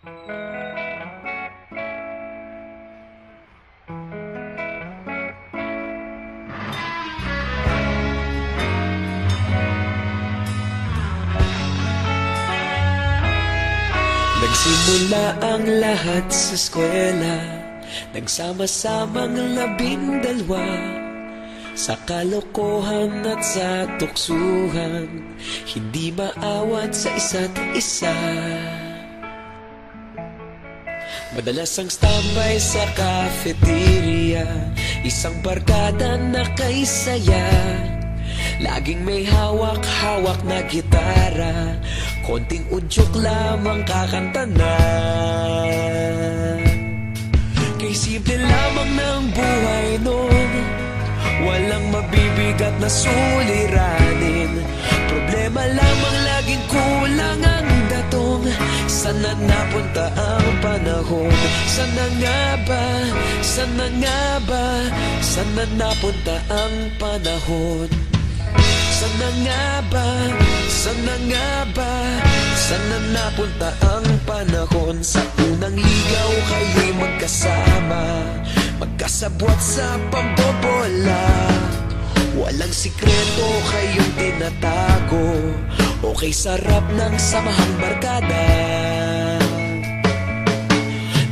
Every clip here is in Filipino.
Nagsimula ang lahat sa eskwela, nagsama-samang 12 sa kalokohan at sa tuksuhan, hindi maawat sa isa't isa. Madalas ang standby sa cafeteria, isang barkada na kay saya. Laging may hawak-hawak na gitara, konting udyok lamang kakanta na. Kay simple lamang ng buhay nun, walang mabibigat na suliranin. Problema lamang laging kulang ang datong. Sana napunta ang panahon? Sana nga ba? Sana nga ba? Sana napunta ang panahon? Sana nga ba? Sana nga ba? Sana napunta ang panahon? Sa unang ligaw kayo'y magkasama, magkasabwat sa pambobola. Walang sikreto kayong tinatago, okay sarap ng samahang barkada.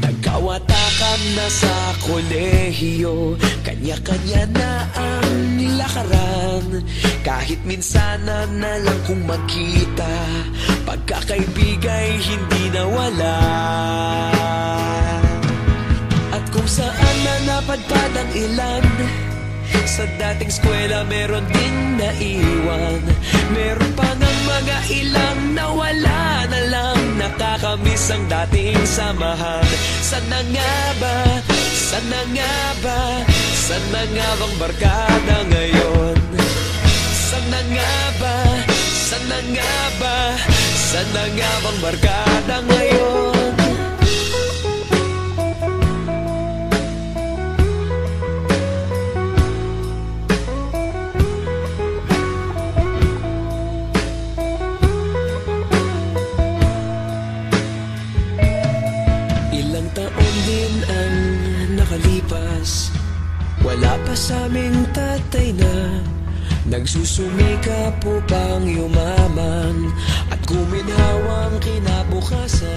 Nagkawatakan na sa kolehiyo, kanya-kanya na ang nilakaran. Kahit minsan na lang kung magkita, pagkakaibigay hindi nawala. At kung saan na napadpad ang ilan, sa dating eskwela meron ding naiwan. Meron pa ng mga ilang nawala na lang, nakakamiss ang dating samahan. Sana nga ba? Sana nga ba? Sana nga bang barkada ngayon? Sana nga ba? Sana nga ba? Sana nga bang barkada ngayon? Ilang taon din ang nakalipas, wala pa sa aming tatay na nagsusumikap upang yumaman at kuminhawang kinabukasan.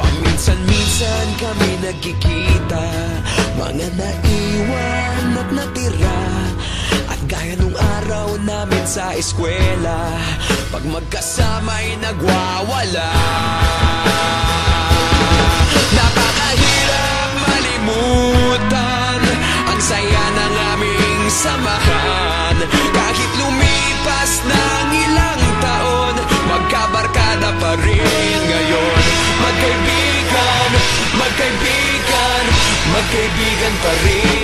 Paminsan-minsan kami nagkikita, mga naiwan at natira. At gaya nung araw namin sa eskwela, pag magkasama'y nagwawala. Napakahirap malimutan ang saya ng aming samahan. Kahit lumipas ng ilang taon, magkabarkada pa rin ngayon. Magkaibigan, magkaibigan, magkaibigan pa rin